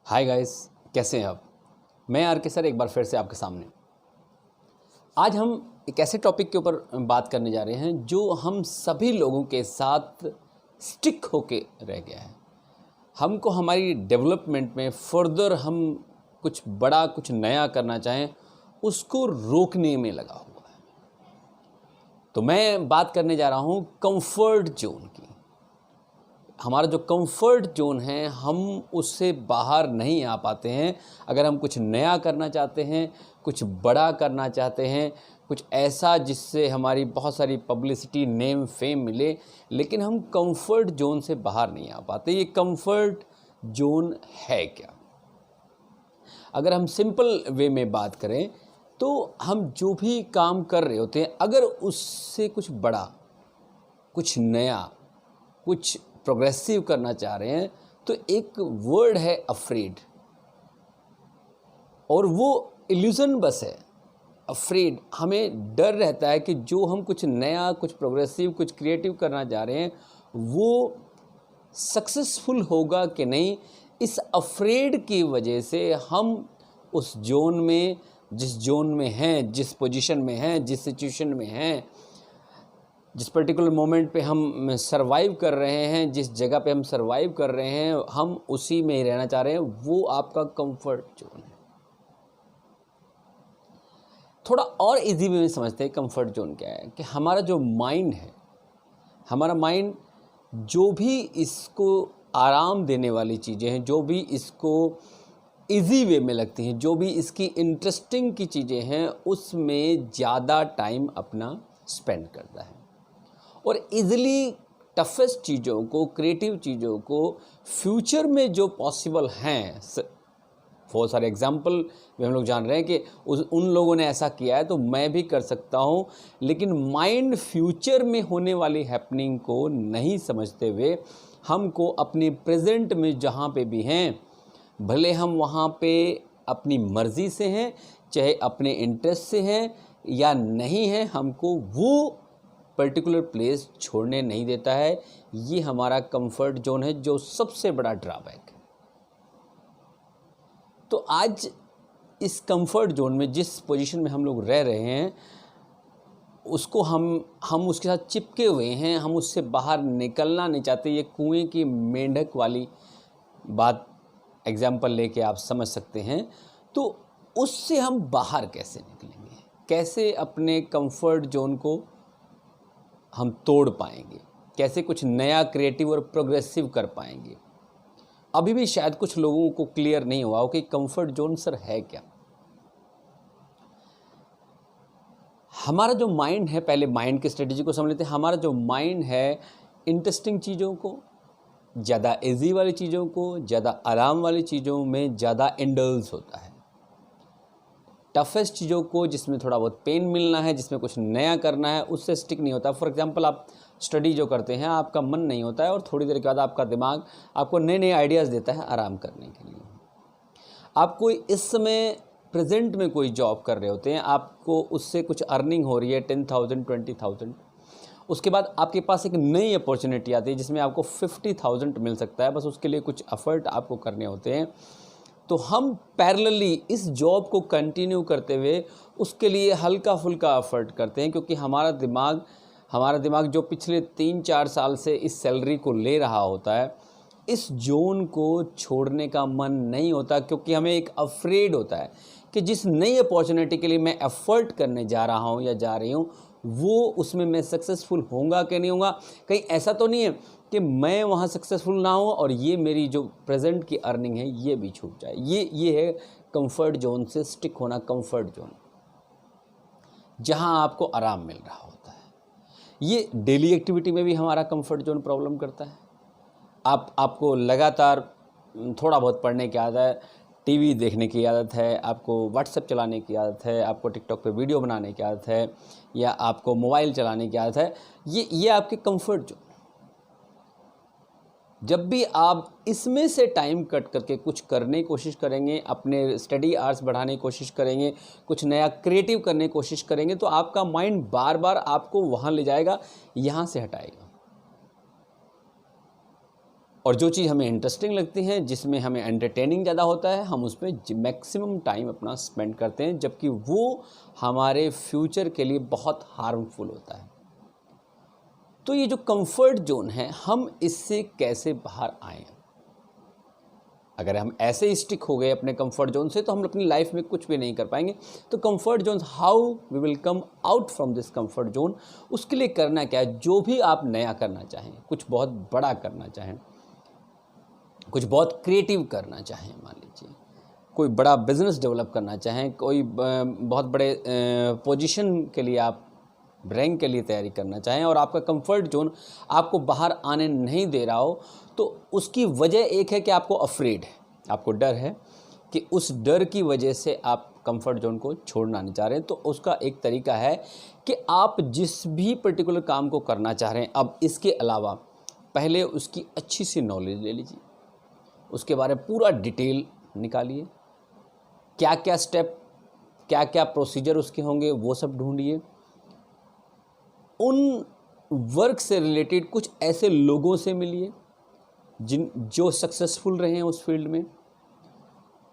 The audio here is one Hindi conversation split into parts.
हाय गाइस, कैसे हैं आप। मैं आर के सर एक बार फिर से आपके सामने। आज हम एक ऐसे टॉपिक के ऊपर बात करने जा रहे हैं जो हम सभी लोगों के साथ स्टिक होके रह गया है। हमको हमारी डेवलपमेंट में फर्दर हम कुछ बड़ा कुछ नया करना चाहें, उसको रोकने में लगा हुआ है। तो मैं बात करने जा रहा हूँ कंफर्ट जोन की। हमारा जो कंफर्ट जोन है, हम उससे बाहर नहीं आ पाते हैं। अगर हम कुछ नया करना चाहते हैं, कुछ बड़ा करना चाहते हैं, कुछ ऐसा जिससे हमारी बहुत सारी पब्लिसिटी, नेम, फेम मिले, लेकिन हम कंफर्ट जोन से बाहर नहीं आ पाते। ये कंफर्ट जोन है क्या? अगर हम सिंपल वे में बात करें तो हम जो भी काम कर रहे होते हैं, अगर उससे कुछ बड़ा, कुछ नया, कुछ प्रोग्रेसिव करना चाह रहे हैं, तो एक वर्ड है अफ्रेड, और वो इल्यूजन बस है। अफ्रेड, हमें डर रहता है कि जो हम कुछ नया, कुछ प्रोग्रेसिव, कुछ क्रिएटिव करना चाह रहे हैं, वो सक्सेसफुल होगा कि नहीं। इस अफ्रेड की वजह से हम उस जोन में, जिस जोन में हैं, जिस पोजीशन में हैं, जिस सिचुएशन में हैं, जिस पर्टिकुलर मोमेंट पे हम सरवाइव कर रहे हैं, जिस जगह पे हम सरवाइव कर रहे हैं, हम उसी में ही रहना चाह रहे हैं, वो आपका कंफर्ट जोन है। थोड़ा और इजी वे में समझते हैं कंफर्ट जोन क्या है। कि हमारा जो माइंड है, हमारा माइंड जो भी इसको आराम देने वाली चीज़ें हैं, जो भी इसको इजी वे में लगती हैं, जो भी इसकी इंटरेस्टिंग की चीज़ें हैं, उसमें ज़्यादा टाइम अपना स्पेंड करता है। और इजीली टफेस्ट चीज़ों को, क्रिएटिव चीज़ों को फ्यूचर में जो पॉसिबल हैं, बहुत सारे एग्जाम्पल भी हम लोग जान रहे हैं कि उन लोगों ने ऐसा किया है तो मैं भी कर सकता हूँ। लेकिन माइंड फ्यूचर में होने वाली हैपनिंग को नहीं समझते हुए हमको अपने प्रेजेंट में जहाँ पे भी हैं, भले हम वहाँ पे अपनी मर्ज़ी से हैं, चाहे अपने इंटरेस्ट से हैं या नहीं हैं, हमको वो पर्टिकुलर प्लेस छोड़ने नहीं देता है। ये हमारा कंफर्ट जोन है, जो सबसे बड़ा ड्रॉबैक है। तो आज इस कंफर्ट जोन में, जिस पोजीशन में हम लोग रह रहे हैं, उसको हम उसके साथ चिपके हुए हैं, हम उससे बाहर निकलना नहीं चाहते। ये कुएं की मेंढक वाली बात एग्जाम्पल लेके आप समझ सकते हैं। तो उससे हम बाहर कैसे निकलेंगे, कैसे अपने कंफर्ट जोन को हम तोड़ पाएंगे, कैसे कुछ नया, क्रिएटिव और प्रोग्रेसिव कर पाएंगे। अभी भी शायद कुछ लोगों को क्लियर नहीं हुआ हो कि कंफर्ट जोन सर है क्या। हमारा जो माइंड है, पहले माइंड की स्ट्रेटेजी को समझ लेते हैं। हमारा जो माइंड है, इंटरेस्टिंग चीज़ों को, ज़्यादा इजी वाली चीज़ों को, ज़्यादा आराम वाली चीज़ों में ज़्यादा इंडल्ज होता है। टफेस्ट चीज़ों को, जिसमें थोड़ा बहुत पेन मिलना है, जिसमें कुछ नया करना है, उससे स्टिक नहीं होता। फॉर एग्जांपल, आप स्टडी जो करते हैं, आपका मन नहीं होता है और थोड़ी देर के बाद आपका दिमाग आपको नए नए आइडियाज़ देता है आराम करने के लिए। आप कोई इस समय प्रेजेंट में कोई जॉब कर रहे होते हैं, आपको उससे कुछ अर्निंग हो रही है 10,000, 20,000। उसके बाद आपके पास एक नई अपॉर्चुनिटी आती है जिसमें आपको 50,000 मिल सकता है। बस उसके लिए कुछ एफर्ट आपको करने होते हैं। तो हम पैरेलली इस जॉब को कंटिन्यू करते हुए उसके लिए हल्का फुल्का एफर्ट करते हैं, क्योंकि हमारा दिमाग जो पिछले 3-4 साल से इस सैलरी को ले रहा होता है, इस जोन को छोड़ने का मन नहीं होता, क्योंकि हमें एक अफ्रेड होता है कि जिस नई अपॉर्चुनिटी के लिए मैं एफर्ट करने जा रहा हूँ या जा रही हूँ, वो उसमें मैं सक्सेसफुल होऊंगा कि नहीं होऊंगा। कहीं ऐसा तो नहीं है कि मैं वहाँ सक्सेसफुल ना हो और ये मेरी जो प्रेजेंट की अर्निंग है ये भी छूट जाए। ये है कंफर्ट जोन से स्टिक होना। कंफर्ट जोन, जहाँ आपको आराम मिल रहा होता है। ये डेली एक्टिविटी में भी हमारा कंफर्ट जोन प्रॉब्लम करता है। आपको लगातार थोड़ा बहुत पढ़ने की आदत है, टीवी देखने की आदत है, आपको व्हाट्सएप चलाने की आदत है, आपको टिकटॉक पे वीडियो बनाने की आदत है, या आपको मोबाइल चलाने की आदत है। ये आपके कंफर्ट जोन। जब भी आप इसमें से टाइम कट करके कुछ करने की कोशिश करेंगे, अपने स्टडी आवर्स बढ़ाने की कोशिश करेंगे, कुछ नया क्रिएटिव करने की कोशिश करेंगे, तो आपका माइंड बार बार आपको वहाँ ले जाएगा, यहाँ से हटाएगा। और जो चीज़ हमें इंटरेस्टिंग लगती है, जिसमें हमें एंटरटेनिंग ज़्यादा होता है, हम उसमें मैक्सिमम टाइम अपना स्पेंड करते हैं, जबकि वो हमारे फ्यूचर के लिए बहुत हार्मफुल होता है। तो ये जो कंफर्ट जोन है, हम इससे कैसे बाहर आएं? अगर हम ऐसे ही स्टिक हो गए अपने कंफर्ट जोन से, तो हम अपनी लाइफ में कुछ भी नहीं कर पाएंगे। तो comfort zone, how we will come out from this comfort zone, उसके लिए करना क्या है? जो भी आप नया करना चाहें, कुछ बहुत बड़ा करना चाहें, कुछ बहुत क्रिएटिव करना चाहें, मान लीजिए कोई बड़ा बिजनेस डेवलप करना चाहें, कोई बहुत बड़े पोजीशन के लिए, आप रैंक के लिए तैयारी करना चाहें, और आपका कंफर्ट जोन आपको बाहर आने नहीं दे रहा हो, तो उसकी वजह एक है कि आपको अफ्रेड है, आपको डर है कि उस डर की वजह से आप कंफर्ट जोन को छोड़ना नहीं चाह रहे हैं। तो उसका एक तरीका है कि आप जिस भी पर्टिकुलर काम को करना चाह रहे हैं, अब इसके अलावा पहले उसकी अच्छी सी नॉलेज ले लीजिए, उसके बारे में पूरा डिटेल निकालिए, क्या क्या स्टेप, क्या क्या प्रोसीजर उसके होंगे, वो सब ढूंढिए। उन वर्क से रिलेटेड कुछ ऐसे लोगों से मिलिए जो सक्सेसफुल रहे हैं उस फील्ड में।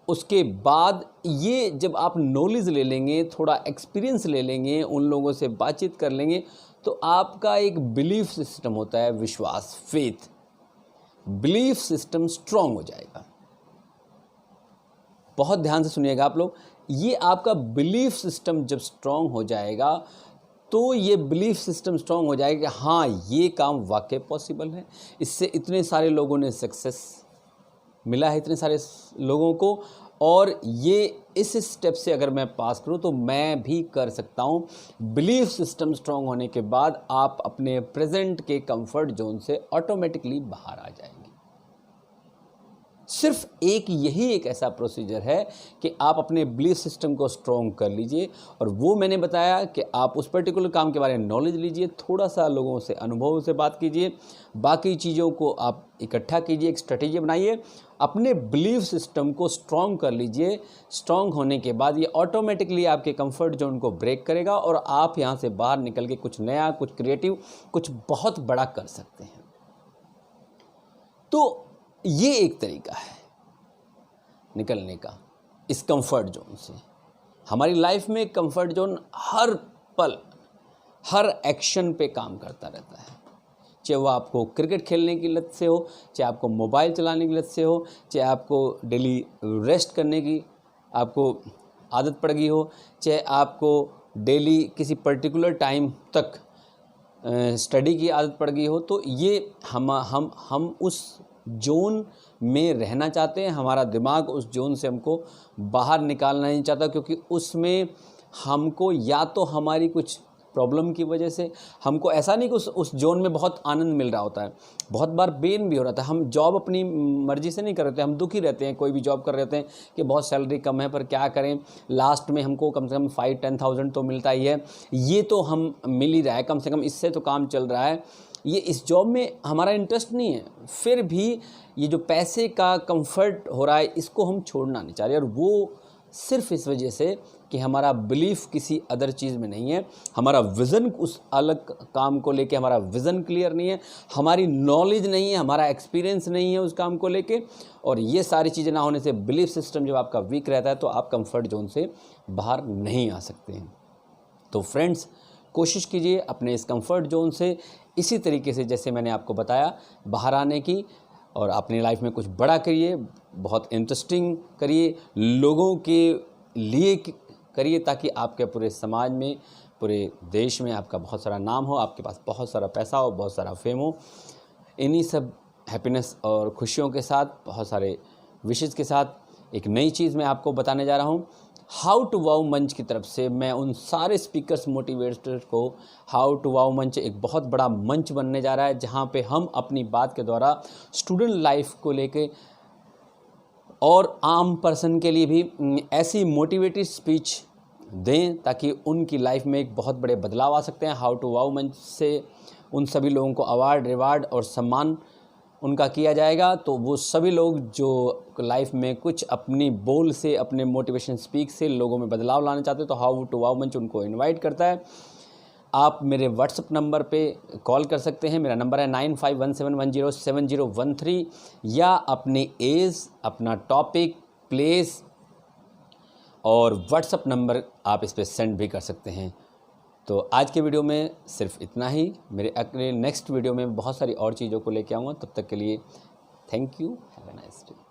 उसके बाद ये जब आप नॉलेज ले लेंगे, थोड़ा एक्सपीरियंस ले लेंगे, उन लोगों से बातचीत कर लेंगे, तो आपका एक बिलीफ सिस्टम होता है, विश्वास, फेथ, बिलीफ सिस्टम स्ट्रांग हो जाएगा। बहुत ध्यान से सुनिएगा आप लोग, ये आपका बिलीफ सिस्टम जब स्ट्रांग हो जाएगा, तो ये बिलीफ सिस्टम स्ट्रांग हो जाएगा कि हाँ, ये काम वाकई पॉसिबल है, इससे इतने सारे लोगों ने सक्सेस मिला है, इतने सारे लोगों को, और ये इस स्टेप से अगर मैं पास करूं तो मैं भी कर सकता हूं। बिलीफ सिस्टम स्ट्रांग होने के बाद आप अपने प्रेजेंट के कंफर्ट जोन से ऑटोमेटिकली बाहर आ जाएंगे। सिर्फ यही एक ऐसा प्रोसीजर है कि आप अपने बिलीफ सिस्टम को स्ट्रॉन्ग कर लीजिए, और वो मैंने बताया कि आप उस पर्टिकुलर काम के बारे में नॉलेज लीजिए, थोड़ा सा लोगों से, अनुभव से बात कीजिए, बाकी चीज़ों को आप इकट्ठा कीजिए, एक स्ट्रेटेजी बनाइए, अपने बिलीफ सिस्टम को स्ट्रॉन्ग कर लीजिए। स्ट्रॉन्ग होने के बाद ये ऑटोमेटिकली आपके कंफर्ट जोन को ब्रेक करेगा, और आप यहाँ से बाहर निकल के कुछ नया, कुछ क्रिएटिव, कुछ बहुत बड़ा कर सकते हैं। तो ये एक तरीका है निकलने का इस कंफर्ट जोन से। हमारी लाइफ में कंफर्ट जोन हर पल, हर एक्शन पे काम करता रहता है, चाहे वो आपको क्रिकेट खेलने की लत से हो, चाहे आपको मोबाइल चलाने की लत से हो, चाहे आपको डेली रेस्ट करने की आपको आदत पड़ गई हो, चाहे आपको डेली किसी पर्टिकुलर टाइम तक स्टडी की आदत पड़ गई हो। तो ये हम उस जोन में रहना चाहते हैं, हमारा दिमाग उस जोन से हमको बाहर निकालना नहीं चाहता, क्योंकि उसमें हमको या तो हमारी कुछ प्रॉब्लम की वजह से, हमको ऐसा नहीं कि उस जोन में बहुत आनंद मिल रहा होता है, बहुत बार पेन भी हो रहा था। हम जॉब अपनी मर्जी से नहीं कर रहे थे, हम दुखी रहते हैं, कोई भी जॉब कर रहे थे कि बहुत सैलरी कम है, पर क्या करें, लास्ट में हमको कम से कम 5-10,000 तो मिलता ही है, ये तो हम मिल ही रहा है, कम से कम इससे तो काम चल रहा है, ये इस जॉब में हमारा इंटरेस्ट नहीं है, फिर भी ये जो पैसे का कंफर्ट हो रहा है, इसको हम छोड़ना नहीं चाह रहे। और वो सिर्फ इस वजह से कि हमारा बिलीफ किसी अदर चीज़ में नहीं है, हमारा विज़न उस अलग काम को लेके, हमारा विज़न क्लियर नहीं है, हमारी नॉलेज नहीं है, हमारा एक्सपीरियंस नहीं है उस काम को लेके, और ये सारी चीज़ें ना होने से बिलीफ सिस्टम जब आपका वीक रहता है, तो आप कंफर्ट जोन से बाहर नहीं आ सकते हैं। तो फ्रेंड्स, कोशिश कीजिए अपने इस कंफर्ट जोन से इसी तरीके से, जैसे मैंने आपको बताया, बाहर आने की, और अपनी लाइफ में कुछ बड़ा करिए, बहुत इंटरेस्टिंग करिए, लोगों के लिए करिए, ताकि आपके पूरे समाज में, पूरे देश में आपका बहुत सारा नाम हो, आपके पास बहुत सारा पैसा हो, बहुत सारा फेम हो। इन्हीं सब हैप्पीनेस और खुशियों के साथ, बहुत सारे विशेज़ के साथ, एक नई चीज़ मैं आपको बताने जा रहा हूँ। हाउ टू वाओ मंच की तरफ से मैं उन सारे स्पीकर्स, मोटिवेटर्स को, हाउ टू वाओ मंच एक बहुत बड़ा मंच बनने जा रहा है, जहाँ पे हम अपनी बात के द्वारा स्टूडेंट लाइफ को लेके और आम पर्सन के लिए भी ऐसी मोटिवेटिव स्पीच दें, ताकि उनकी लाइफ में एक बहुत बड़े बदलाव आ सकते हैं। हाउ टू वाओ मंच से उन सभी लोगों को अवार्ड, रिवार्ड और सम्मान उनका किया जाएगा। तो वो सभी लोग जो लाइफ में कुछ अपनी बोल से, अपने मोटिवेशन स्पीक से लोगों में बदलाव लाना चाहते हैं, तो हाउ टू वाओ मंच उनको इनवाइट करता है। आप मेरे व्हाट्सअप नंबर पे कॉल कर सकते हैं। मेरा नंबर है 9517107013, या अपनी एज, अपना टॉपिक, प्लेस और व्हाट्सअप नंबर आप इस पर सेंड भी कर सकते हैं। तो आज के वीडियो में सिर्फ इतना ही। मेरे अगले नेक्स्ट वीडियो में बहुत सारी और चीज़ों को लेके आऊँगा। तब तक के लिए thank you, have a nice day.